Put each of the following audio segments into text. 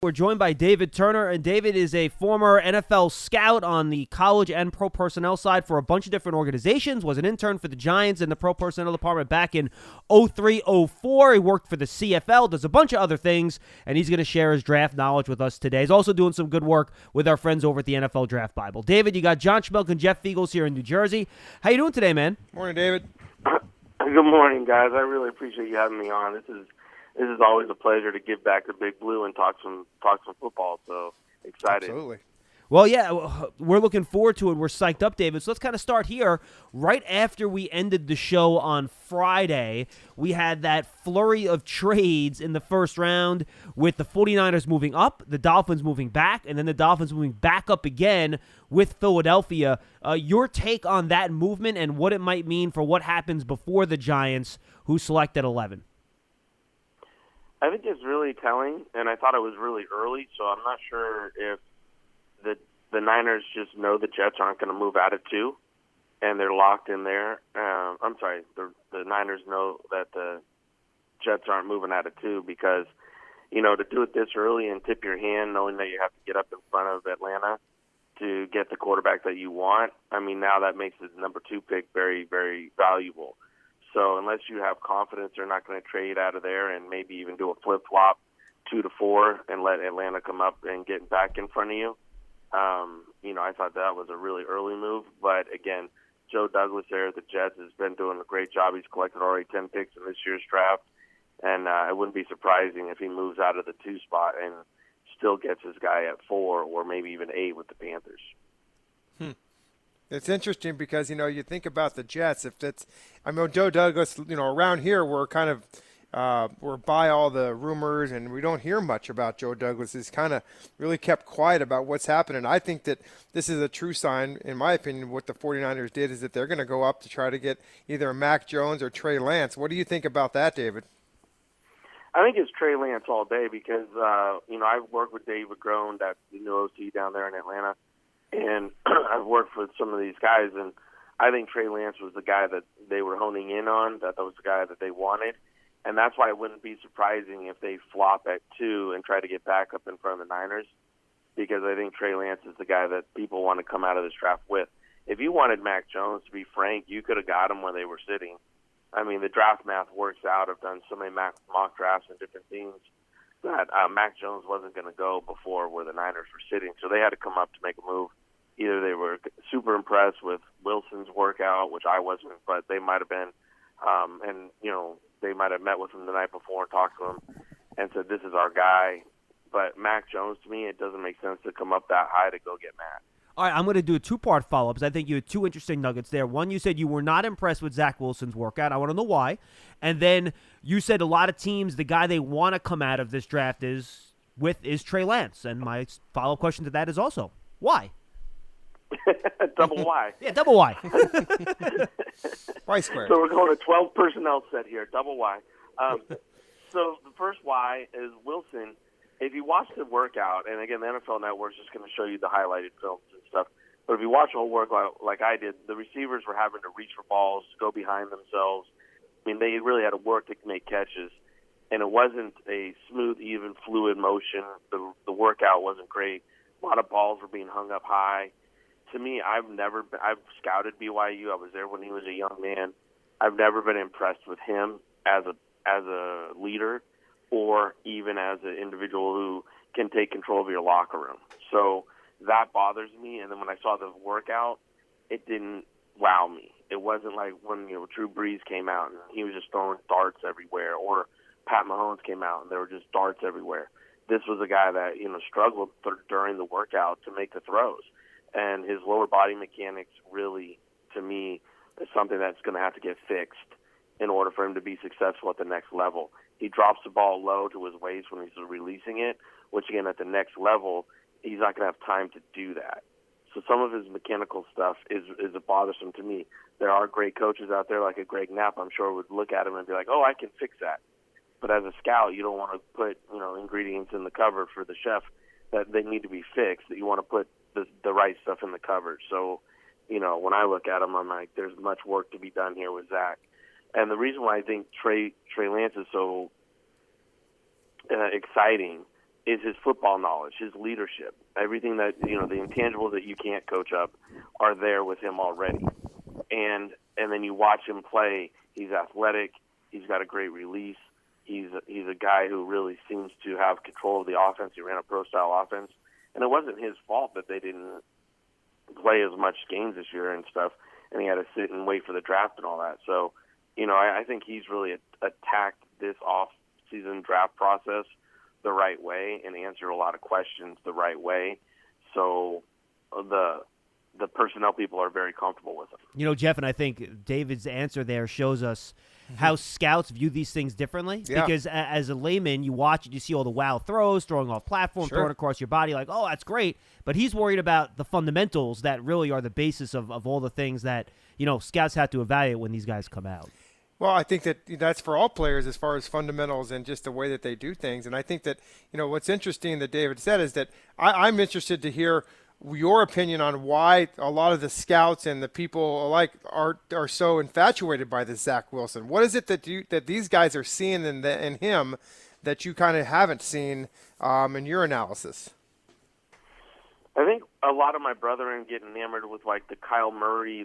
We're joined by David Turner, and David is a former NFL scout on the college and pro personnel side for a bunch of different organizations, was an intern for the Giants in the pro personnel department back in 03-04. He worked for the CFL, does a bunch of other things, and he's going to share his draft knowledge with us today. He's also doing some good work with our friends over at the NFL Draft Bible. David, you got John Schmeelk and Jeff Feagles here in New Jersey. How you doing today, man? Morning, David. Good morning, guys. I really appreciate you having me on. This is always a pleasure to give back to Big Blue and talk some football. So excited. Absolutely. Well, yeah, we're looking forward to it. We're psyched up, David. So let's kind of start here. Right after we ended the show on Friday, we had that flurry of trades in the first round with the 49ers moving up, the Dolphins moving back, and then the Dolphins moving back up again with Philadelphia. Your take on that movement and what it might mean for what happens before the Giants, who select at 11? I think it's really telling, and I thought it was really early, so I'm not sure if the Niners just know the Jets aren't going to move out of 2, and they're locked in there. I'm sorry, the Niners know that the Jets aren't moving out of 2 because, to do it this early and tip your hand knowing that you have to get up in front of Atlanta to get the quarterback that you want, I mean, now that makes the number 2 pick very, very valuable. So unless you have confidence they're not going to trade out of there and maybe even do a flip-flop 2 to 4 and let Atlanta come up and get back in front of you, I thought that was a really early move. But, again, Joe Douglas there at the Jets has been doing a great job. He's collected already 10 picks in this year's draft, and it wouldn't be surprising if he moves out of the 2 spot and still gets his guy at 4 or maybe even 8 with the Panthers. It's interesting because, you think about the Jets. Joe Douglas, around here we're kind of we're by all the rumors and we don't hear much about Joe Douglas. He's kind of really kept quiet about what's happening. I think that this is a true sign, in my opinion, what the 49ers did is that they're going to go up to try to get either Mac Jones or Trey Lance. What do you think about that, David? I think it's Trey Lance all day because, I've worked with David Groen, that's the new OC down there in Atlanta. And I've worked with some of these guys, and I think Trey Lance was the guy that they were honing in on, that was the guy that they wanted. And that's why it wouldn't be surprising if they flop at 2 and try to get back up in front of the Niners, because I think Trey Lance is the guy that people want to come out of this draft with. If you wanted Mac Jones, to be frank, you could have got him where they were sitting. I mean, the draft math works out. I've done so many mock drafts and different things that Mac Jones wasn't going to go before where the Niners were sitting. So they had to come up to make a move. Either they were super impressed with Wilson's workout, which I wasn't, but they might have been, they might have met with him the night before and talked to him and said, this is our guy. But Mac Jones, to me, it doesn't make sense to come up that high to go get Mac. All right, I'm going to do a 2-part follow-up because I think you had 2 interesting nuggets there. One, you said you were not impressed with Zach Wilson's workout. I want to know why. And then you said a lot of teams, the guy they want to come out of this draft is Trey Lance. And my follow-up question to that is also, why? Double Y. Yeah, double Y. Y squared. So we're going to 12 personnel set here, double Y. So the first Y is Wilson. If you watch the workout, and again, the NFL Network is just going to show you the highlighted films and stuff, but if you watch the whole workout like I did, the receivers were having to reach for balls, go behind themselves. I mean, they really had to work to make catches, and it wasn't a smooth, even, fluid motion. The workout wasn't great. A lot of balls were being hung up high. To me, I've scouted BYU. I was there when he was a young man. I've never been impressed with him as a leader or even as an individual who can take control of your locker room. So that bothers me. And then when I saw the workout, it didn't wow me. It wasn't like when Drew Brees came out and he was just throwing darts everywhere, or Pat Mahomes came out and there were just darts everywhere. This was a guy that struggled during the workout to make the throws. And his lower body mechanics really, to me, is something that's going to have to get fixed in order for him to be successful at the next level. He drops the ball low to his waist when he's releasing it, which, again, at the next level, he's not going to have time to do that. So some of his mechanical stuff is bothersome to me. There are great coaches out there like a Greg Knapp, I'm sure, would look at him and be like, oh, I can fix that. But as a scout, you don't want to put ingredients in the cupboard for the chef that they need to be fixed, that you want to put the right stuff in the cupboard. So, when I look at him, I'm like, there's much work to be done here with Zach. And the reason why I think Trey Lance is so exciting is his football knowledge, his leadership. Everything that, the intangibles that you can't coach up are there with him already. And then you watch him play. He's athletic. He's got a great release. He's a guy who really seems to have control of the offense. He ran a pro-style offense. And it wasn't his fault that they didn't play as much games this year and stuff, and he had to sit and wait for the draft and all that. So, I think he's really attacked this off-season draft process the right way and answered a lot of questions the right way. So the personnel people are very comfortable with him. Jeff, and I think David's answer there shows us how scouts view these things differently. Yeah. Because as a layman, you watch it, you see all the wow throws, throwing off platform, Sure. throwing across your body, like, oh, that's great. But he's worried about the fundamentals that really are the basis of all the things that, scouts have to evaluate when these guys come out. Well, I think that's for all players as far as fundamentals and just the way that they do things. And I think that, what's interesting that David said is that I'm interested to hear your opinion on why a lot of the scouts and the people alike are so infatuated by this Zach Wilson. What is it that these guys are seeing in him that you kind of haven't seen in your analysis? I think a lot of my brethren get enamored with like the Kyle Murray,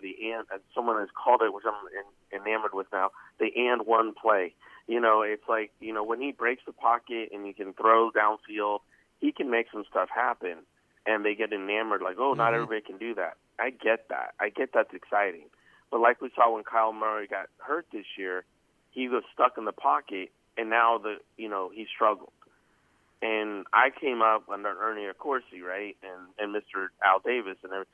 someone has called it, which I'm enamored with now, the and one play. It's like, when he breaks the pocket and he can throw downfield, he can make some stuff happen. And they get enamored, like, oh, not everybody can do that. I get that. I get that's exciting. But like we saw when Kyle Murray got hurt this year, he was stuck in the pocket, and now he struggled. And I came up under Ernie Accorsi, right, and Mr. Al Davis, and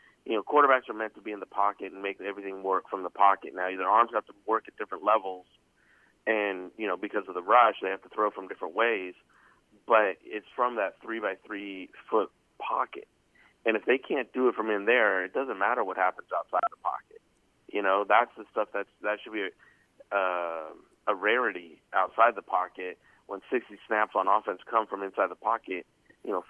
quarterbacks are meant to be in the pocket and make everything work from the pocket. Now their arms have to work at different levels, and because of the rush, they have to throw from different ways. But it's from that 3x3 foot pocket, and if they can't do it from in there, it doesn't matter what happens outside the pocket. That's the stuff that should be a rarity outside the pocket. When 60 snaps on offense come from inside the pocket,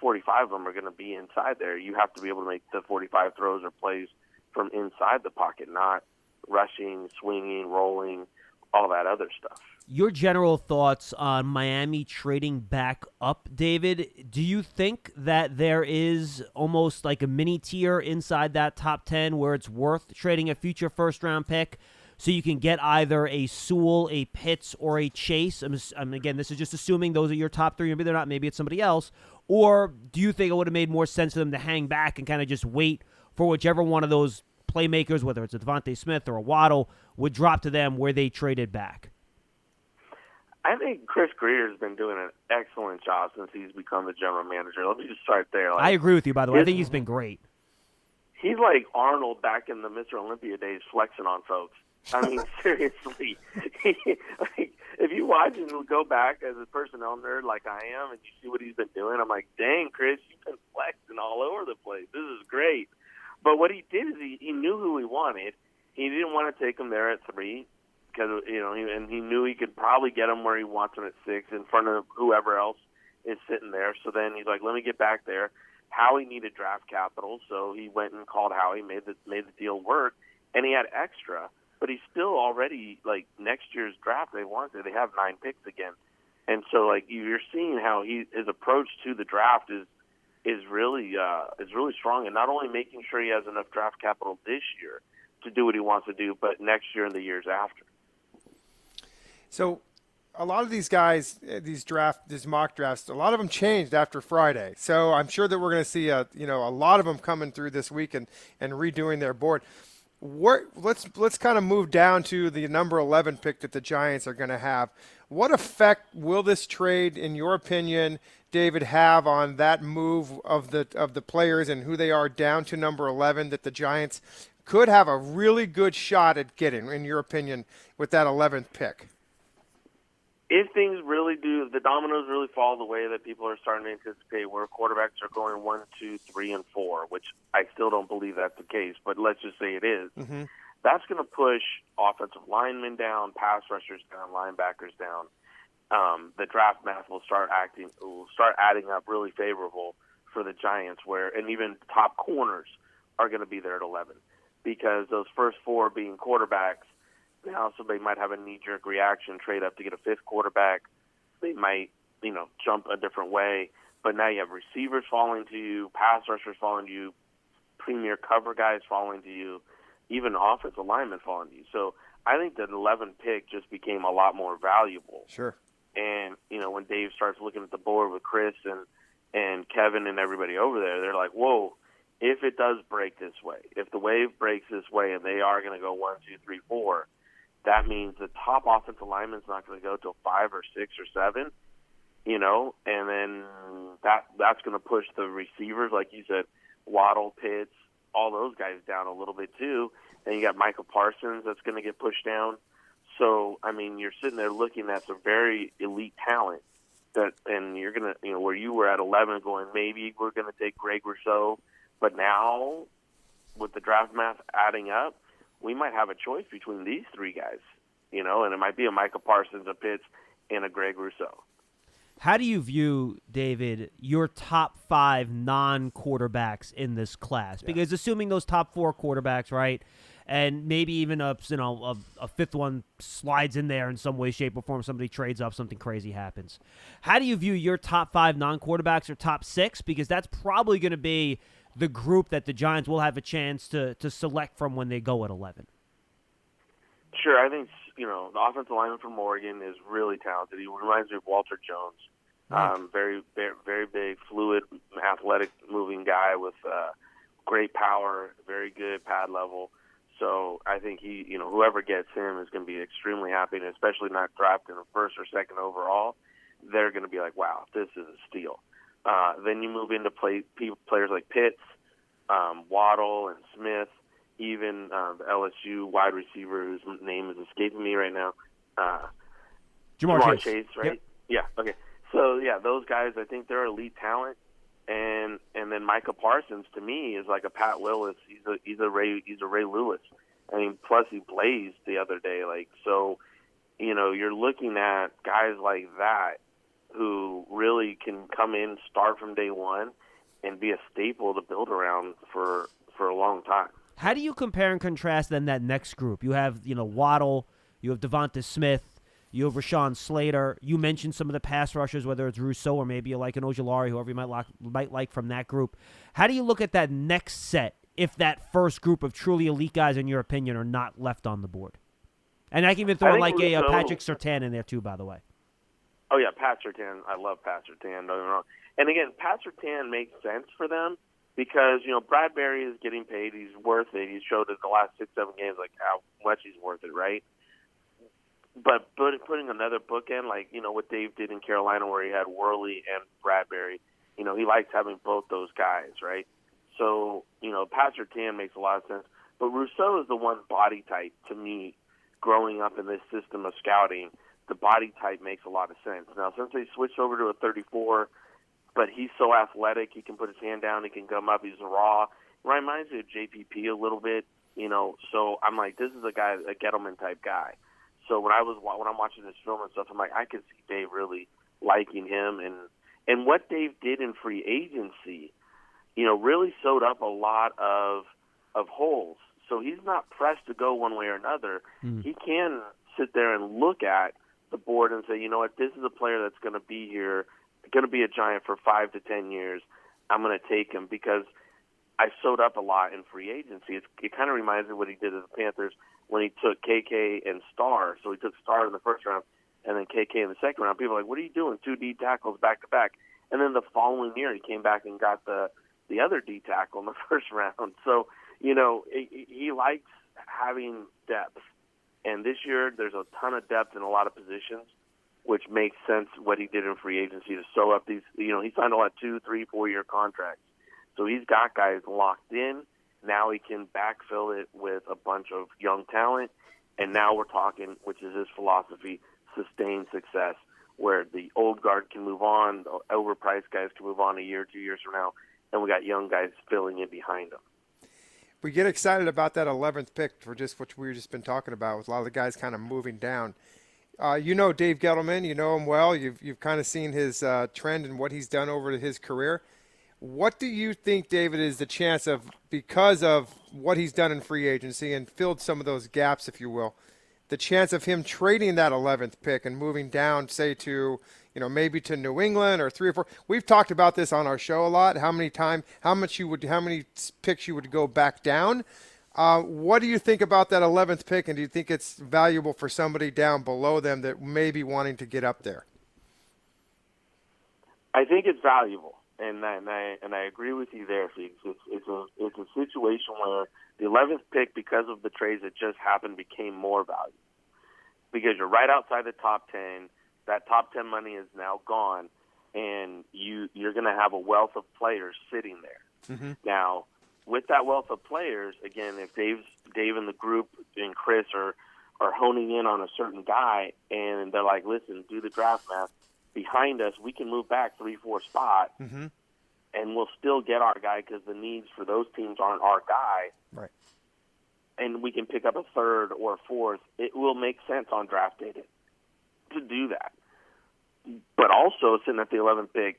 45 of them are going to be inside there. You have to be able to make the 45 throws or plays from inside the pocket, not rushing, swinging, rolling, all that other stuff. Your general thoughts on Miami trading back up, David. Do you think that there is almost like a mini tier inside that top 10 where it's worth trading a future first-round pick so you can get either a Sewell, a Pitts, or a Chase? Again, this is just assuming those are your top three. Maybe they're not. Maybe it's somebody else. Or do you think it would have made more sense for them to hang back and kind of just wait for whichever one of those playmakers, whether it's a Devontae Smith or a Waddle, would drop to them where they traded back? I think Chris Greer's been doing an excellent job since he's become the general manager. Let me just start there. I agree with you, by the way. I think he's been great. He's like Arnold back in the Mr. Olympia days, flexing on folks. I mean, seriously. If you watch and go back as a personnel nerd like I am and you see what he's been doing, I'm like, dang, Chris, you've been flexing all over the place. This is great. But what he did is he knew who he wanted. He didn't want to take him there at 3 because, and he knew he could probably get him where he wants him at 6 in front of whoever else is sitting there. So then he's like, let me get back there. Howie needed draft capital, so he went and called Howie, made the deal work, and he had extra. But he's still already, like, next year's draft, they have 9 picks again. And so, like, you're seeing how his approach to the draft is really strong, and not only making sure he has enough draft capital this year to do what he wants to do, but next year and the years after. So a lot of these guys, these mock drafts, a lot of them changed after Friday. So I'm sure that we're going to see a lot of them coming through this week and redoing their board. Let's kind of move down to the number 11 pick that the Giants are going to have. What effect will this trade, in your opinion, David, have on that move of the players and who they are down to number 11 that the Giants could have a really good shot at getting, in your opinion, with that 11th pick? If things really the dominoes really fall the way that people are starting to anticipate, where quarterbacks are going 1, 2, 3, and 4, which I still don't believe that's the case, but let's just say it is, that's going to push offensive linemen down, pass rushers down, linebackers down. The draft math will start adding up really favorable for the Giants, and even top corners are going to be there at 11, because those first 4 being quarterbacks. Now, so they might have a knee-jerk reaction, trade up to get a 5th quarterback. They might, jump a different way. but now you have receivers falling to you, pass rushers falling to you, premier cover guys falling to you, even offensive linemen falling to you. So I think the 11th pick just became a lot more valuable. Sure. And, when Dave starts looking at the board with Chris and Kevin and everybody over there, they're like, whoa, if it does break this way, if the wave breaks this way and they are going to go 1, 2, 3, 4, that means the top offensive lineman's not going to go till 5 or 6 or 7, and then that's going to push the receivers, like you said, Waddle, Pitts, all those guys down a little bit too. And you got Michael Parsons that's going to get pushed down. So, you're sitting there looking at some very elite talent and you're going to, where you were at 11 going, maybe we're going to take Greg Rousseau. But now, with the draft math adding up, we might have a choice between these 3 guys, and it might be a Michael Parsons, a Pitts, and a Greg Rousseau. How do you view, David, your top 5 non-quarterbacks in this class? Because assuming those top 4 quarterbacks, right, and maybe even a 5th one slides in there in some way, shape, or form, somebody trades up, something crazy happens. How do you view your top 5 non-quarterbacks or top 6? Because that's probably going to be the group that the Giants will have a chance to select from when they go at 11. Sure, I think the offensive lineman from Oregon is really talented. He reminds me of Walter Jones. Very, very, very big, fluid, athletic, moving guy with great power, very good pad level. So I think whoever gets him is going to be extremely happy, and especially not drafted in 1st or 2nd overall. They're going to be like, wow, this is a steal. Then you move into players like Pitts, Waddle, and Smith, even the LSU wide receiver whose name is escaping me right now. Jamar Chase, right? Yep. Yeah, okay. So, those guys, I think they're elite talent. And then Micah Parsons, to me, is like a Pat Willis. He's a Ray Lewis. Plus he blazed the other day. You're looking at guys like that who really can come in, start from day one, and be a staple to build around for a long time. How do you compare and contrast then that next group? You have, Waddle, you have Devonta Smith, you have Rashawn Slater. You mentioned some of the pass rushers, whether it's Rousseau or maybe you like an Ojulari, whoever you might like from that group. How do you look at that next set if that first group of truly elite guys, in your opinion, are not left on the board? And I can even throw like a Patrick Surtain in there too, by the way. Oh, yeah, Pat Surtain. I love Pat Surtain. Don't get me wrong. And again, Pat Surtain makes sense for them because, Bradbury is getting paid. He's worth it. He's showed in the last 6-7 games how much he's worth it, right? But putting another bookend, like, what Dave did in Carolina where he had Worley and Bradbury, he likes having both those guys, right? So, Pat Surtain makes a lot of sense. But Rousseau is the one body type, to me, growing up in this system of scouting. The body type makes a lot of sense. Now, since they switched over to a 34, but he's so athletic, he can put his hand down, he can come up, he's raw. Reminds me of JPP a little bit, So I'm like, this is a Gettleman type guy. So when I'm watching this film and stuff, I'm like, I can see Dave really liking him, and what Dave did in free agency, really sewed up a lot of holes. So he's not pressed to go one way or another. He can sit there and look at the board and say, you know what, this is a player that's going to be here, going to be a Giant for 5 to 10 years. I'm going to take him because I sewed up a lot in free agency. It kind of reminds me of what he did at the Panthers when he took KK and Starr. So he took Starr in the first round and then KK in the second round. People are like, what are you doing? 2 D tackles back to back. And then the following year he came back and got the other D tackle in the first round. So, he likes having depth. And this year there's a ton of depth in a lot of positions, which makes sense what he did in free agency to sew up these. He signed a lot of 2, 3, 4-year contracts. So he's got guys locked in. Now he can backfill it with a bunch of young talent. And now we're talking, which is his philosophy, sustained success, where the old guard can move on, the overpriced guys can move on a year, 2 years from now, and we got young guys filling in behind them. We get excited about that 11th pick for just what we've just been talking about, with a lot of the guys kind of moving down. Dave Gettleman, you know him well. You've kind of seen his trend and what he's done over his career. What do you think, David, is the chance of, because of what he's done in free agency and filled some of those gaps, if you will, the chance of him trading that 11th pick and moving down, say, to, maybe to New England or 3 or 4. We've talked about this on our show a lot. How many picks you would go back down. What do you think about that 11th pick, and do you think it's valuable for somebody down below them that may be wanting to get up there? I think it's valuable, and I agree with you there, Feags. It's a situation where the 11th pick, because of the trades that just happened, became more valuable because you're right outside the top 10. That top 10 money is now gone, and you're going to have a wealth of players sitting there. Mm-hmm. Now, with that wealth of players, again, if Dave and the group and Chris are honing in on a certain guy, and they're like, listen, do the draft math. Behind us, we can move back 3-4 spots, mm-hmm. and we'll still get our guy because the needs for those teams aren't our guy. Right. And we can pick up a third or a fourth. It will make sense on draft day to do that. But also, sitting at the 11th pick,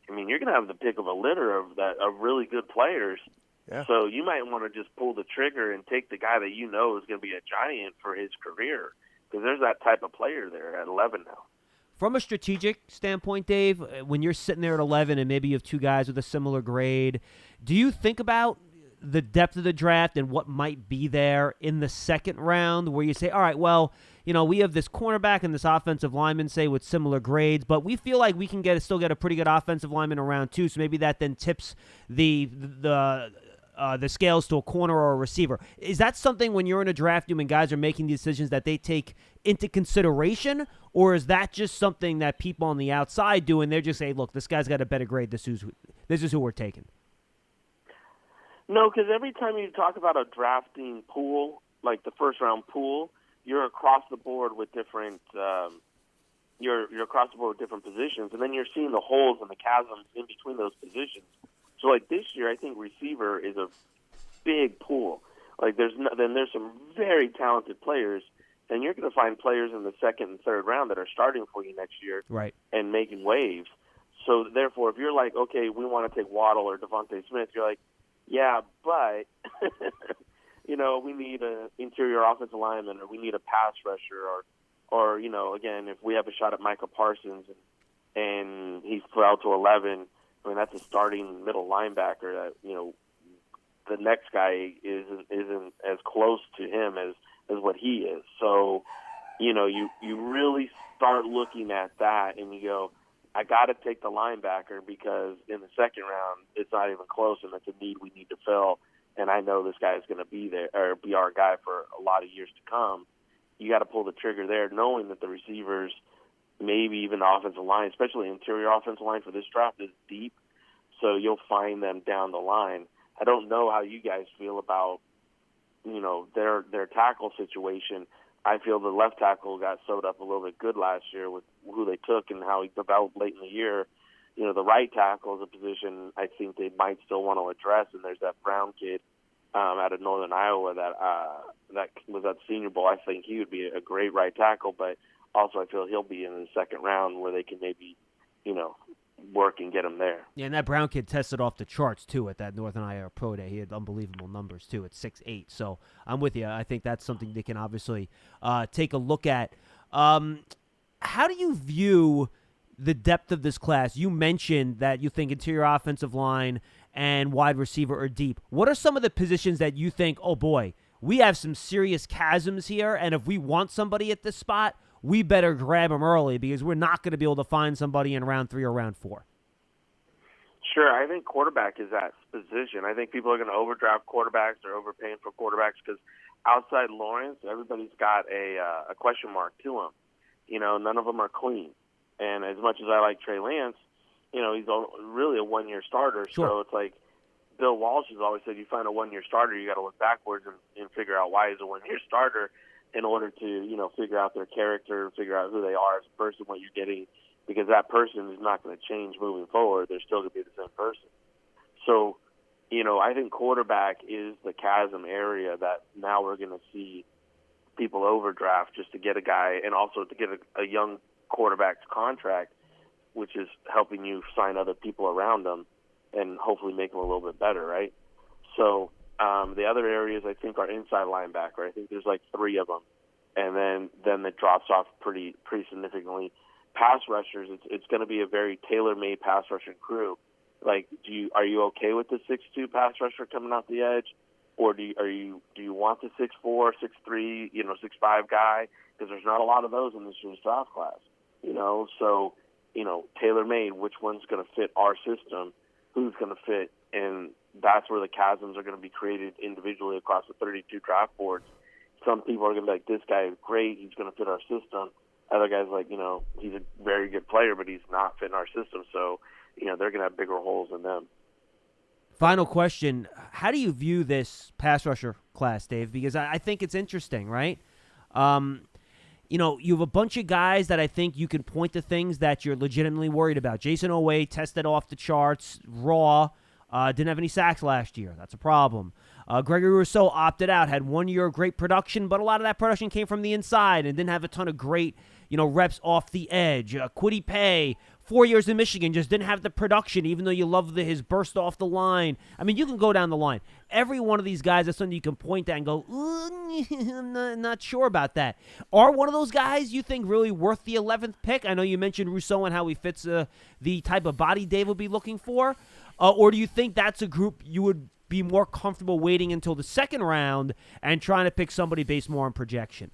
I mean, you're going to have the pick of a litter of really good players. Yeah. So you might want to just pull the trigger and take the guy that you know is going to be a giant for his career because there's that type of player there at 11 now. From a strategic standpoint, Dave, when you're sitting there at 11 and maybe you have two guys with a similar grade, do you think about the depth of the draft and what might be there in the second round where you say, all right, well, we have this cornerback and this offensive lineman, say, with similar grades, but we feel like we can still get a pretty good offensive lineman in round 2, so maybe that then tips the scales to a corner or a receiver. Is that something when you're in a draft room and guys are making decisions that they take into consideration, or is that just something that people on the outside do and they're just saying, look, this guy's got a better grade, this is who we're taking? No, because every time you talk about a drafting pool, like the first-round pool, you're across the board with different you're across the board with different positions, and then you're seeing the holes and the chasms in between those positions. So, like this year, I think receiver is a big pool. Like there's some very talented players, and you're going to find players in the second and third round that are starting for you next year, right, and making waves. So, therefore, if you're like, okay, we want to take Waddle or Devontae Smith, you're like, yeah, but we need an interior offensive lineman, or we need a pass rusher, or again, if we have a shot at Micah Parsons and he fell to 11. I mean, that's a starting middle linebacker that, the next guy isn't as close to him as what he is. So, you really start looking at that and you go, I got to take the linebacker because in the second round, it's not even close and it's a need we need to fill. And I know this guy is going to be there or be our guy for a lot of years to come. You got to pull the trigger there, knowing that the receivers, maybe even the offensive line, especially interior offensive line for this draft, is deep. So you'll find them down the line. I don't know how you guys feel about, their tackle situation. I feel the left tackle got sewed up a little bit good last year with who they took and how he developed late in the year. The right tackle is a position I think they might still want to address, and there's that Brown kid out of Northern Iowa that was at Senior Bowl. I think he would be a great right tackle, but also I feel he'll be in the second round where they can maybe, work and get him there. Yeah, and that Brown kid tested off the charts, too, at that Northern Iowa Pro Day. He had unbelievable numbers, too, at 6'8". So I'm with you. I think that's something they can obviously take a look at. How do you view the depth of this class? You mentioned that you think interior offensive line and wide receiver are deep. What are some of the positions that you think, oh, boy, we have some serious chasms here, and if we want somebody at this spot, we better grab them early because we're not going to be able to find somebody in round 3 or round 4? Sure. I think quarterback is that position. I think people are going to overdraft quarterbacks or overpaying for quarterbacks because outside Lawrence, everybody's got a question mark to them. None of them are clean. And as much as I like Trey Lance, he's really a one-year starter. Sure. So it's like Bill Walsh has always said, you find a one-year starter, you got to look backwards and figure out why he's a one-year starter in order to, figure out their character, figure out who they are as a person, what you're getting, because that person is not going to change moving forward. They're still going to be the same person. So, I think quarterback is the chasm area that now we're going to see people overdraft just to get a guy and also to get a young quarterback's contract, which is helping you sign other people around them and hopefully make them a little bit better, right? So the other areas I think are inside linebacker. I think there's like 3 of them, and then it drops off pretty significantly. pass rushers, it's going to be a very tailor-made pass rushing crew. Like, are you okay with the 6'2" pass rusher coming off the edge, or do you want the 6'4", 6'3", 6'5" guy? Because there's not a lot of those in this year's draft class. So tailor-made. Which one's going to fit our system? Who's going to fit? And that's where the chasms are going to be created individually across the 32 draft boards. Some people are going to be like, this guy is great. He's going to fit our system. Other guys like, he's a very good player, but he's not fitting our system. So, they're going to have bigger holes in them. Final question. How do you view this pass rusher class, Dave? Because I think it's interesting, right? You have a bunch of guys that I think you can point to things that you're legitimately worried about. Jason Oweh tested off the charts, raw, didn't have any sacks last year. That's a problem. Gregory Rousseau opted out, had 1 year of great production, but a lot of that production came from the inside and didn't have a ton of great, reps off the edge. Kwity Paye, 4 years in Michigan, just didn't have the production, even though you love his burst off the line. I mean, you can go down the line. Every one of these guys is something you can point at and go, I'm not sure about that. Are one of those guys you think really worth the 11th pick? I know you mentioned Rousseau and how he fits the type of body Dave would be looking for. Or do you think that's a group you would be more comfortable waiting until the second round and trying to pick somebody based more on projection?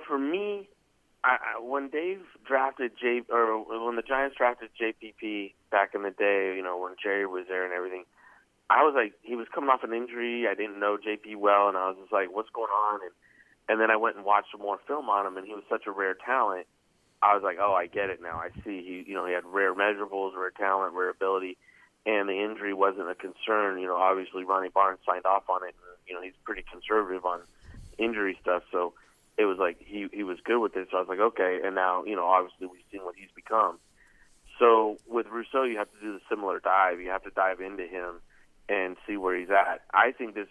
For me, when Dave drafted when the Giants drafted JPP back in the day, when Jerry was there and everything, I was like, he was coming off an injury. I didn't know JP well, and I was just like, what's going on? And then I went and watched some more film on him, and he was such a rare talent. I was like, oh, I get it now. I see. He had rare measurables, rare talent, rare ability, and the injury wasn't a concern. Obviously Ronnie Barnes signed off on it. And, he's pretty conservative on injury stuff, so it was like he was good with it. So I was like, okay. And now, obviously we've seen what he's become. So with Rousseau, you have to do the similar dive. You have to dive into him and see where he's at. I think this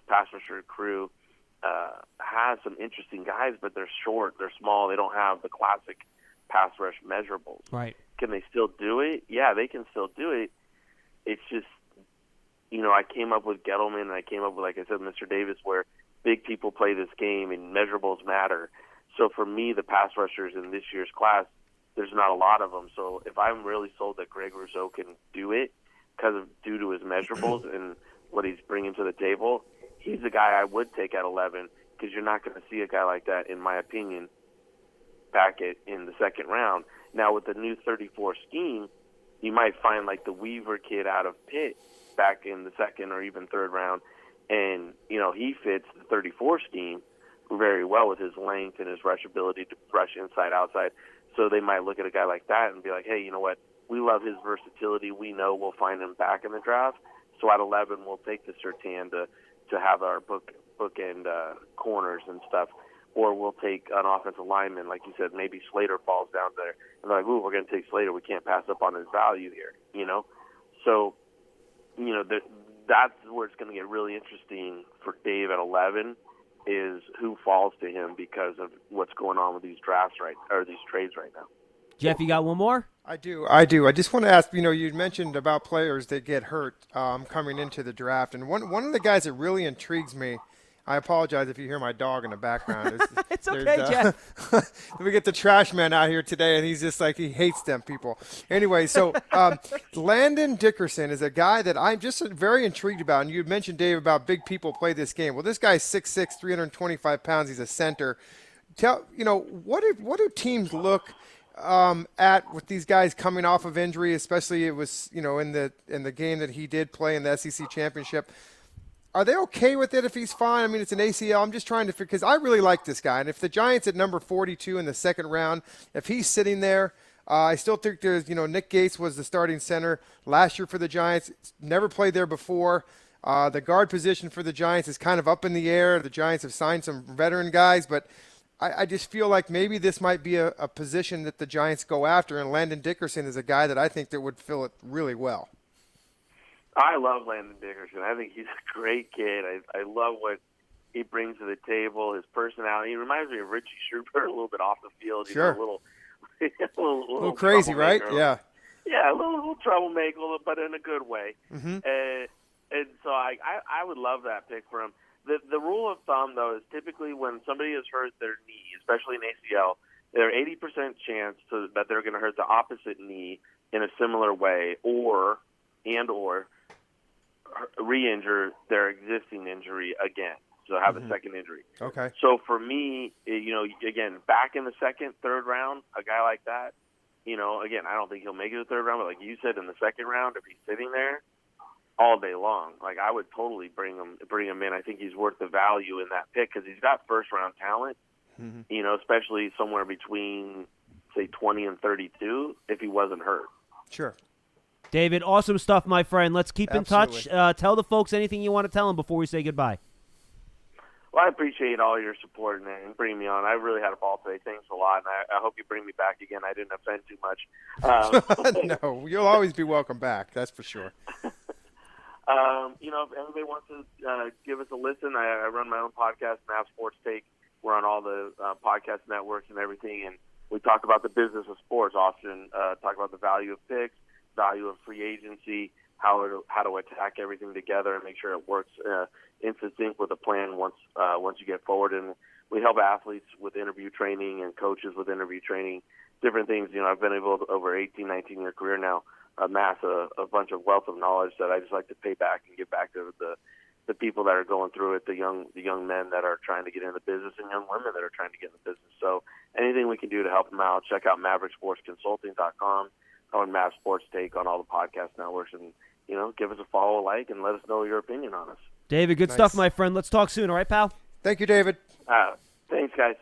pass rusher crew has some interesting guys, but they're short, they're small, they don't have the classic pass rush measurables. Right. Can they still do it? Yeah, they can still do it. It's just, I came up with Gettleman, and I came up with, like I said, Mr. Davis, where big people play this game and measurables matter. So for me, the pass rushers in this year's class, there's not a lot of them. So if I'm really sold that Greg Rousseau can do it due to his measurables and what he's bringing to the table, he's the guy I would take at 11, because you're not going to see a guy like that, in my opinion, back in the second round. Now, with the new 34 scheme, you might find like the Weaver kid out of Pitt back in the second or even third round, and, he fits the 34 scheme very well with his length and his rush ability to rush inside, outside. So they might look at a guy like that and be like, hey, you know what? We love his versatility. We know we'll find him back in the draft. So at 11, we'll take the Surtain to have our bookend corners and stuff. Or we'll take an offensive lineman, like you said, maybe Slater falls down there. And they're like, ooh, we're going to take Slater. We can't pass up on his value here, So, that's where it's going to get really interesting for Dave at 11, is who falls to him because of what's going on with these these trades right now. Jeff, you got one more? I do. I just want to ask, you mentioned about players that get hurt coming into the draft. And one of the guys that really intrigues me, I apologize if you hear my dog in the background. It's okay, Jeff. We get the trash man out here today, and he's just like, he hates them people. Anyway, so Landon Dickerson is a guy that I'm just very intrigued about. And you mentioned, Dave, about big people play this game. Well, this guy's 6'6", 325 pounds. He's a center. What do teams look at with these guys coming off of injury, especially it was, in the game that he did play in the SEC championship? Are they okay with it if he's fine? I mean, it's an ACL. I'm just trying to figure, because I really like this guy. And if the Giants at number 42 in the second round, if he's sitting there, I still think there's, Nick Gates was the starting center last year for the Giants. Never played there before. The guard position for the Giants is kind of up in the air. The Giants have signed some veteran guys, but I just feel like maybe this might be a position that the Giants go after, and Landon Dickerson is a guy that I think that would fill it really well. I love Landon Dickerson. I think he's a great kid. I love what he brings to the table, his personality. He reminds me of Richie Shrubert a little bit off the field. He's sure. a little crazy, right? Yeah. Yeah, a little troublemaker, but in a good way. Mm-hmm. And so I would love that pick for him. The rule of thumb, though, is typically when somebody has hurt their knee, especially an ACL, They're 80% chance that they're going to hurt the opposite knee in a similar way, or re-injure their existing injury again, so have a second injury. Okay. So for me, again, back in the second, third round, a guy like that, again, I don't think he'll make it to the third round, but like you said, in the second round, if he's sitting there all day long, like I would totally bring him in. I think he's worth the value in that pick because he's got first-round talent, especially somewhere between, say, 20 and 32 if he wasn't hurt. Sure. David, awesome stuff, my friend. Let's keep in touch. Tell the folks anything you want to tell them before we say goodbye. Well, I appreciate all your support and bringing me on. I really had a ball today. Thanks a lot, and I hope you bring me back again. I didn't offend too much. No, you'll always be welcome back. That's for sure. If anybody wants to give us a listen, I run my own podcast, Mav Sports Take. We're on all the podcast networks and everything, and we talk about the business of sports often, talk about the value of picks, value of free agency, how to attack everything together and make sure it works in sync with a plan once you get forward. And we help athletes with interview training and coaches with interview training, different things. I've been able to, over 18, 19-year career now, amass a bunch of wealth of knowledge that I just like to pay back and give back to the people that are going through it, the young men that are trying to get in the business and young women that are trying to get in the business. So anything we can do to help them out, check out MaverickSportsConsulting.com on Mav Sports Take on all the podcast networks, and give us a follow, like, and let us know your opinion on us. David, good stuff, my friend. Let's talk soon, all right, pal? Thank you, David. Thanks, guys.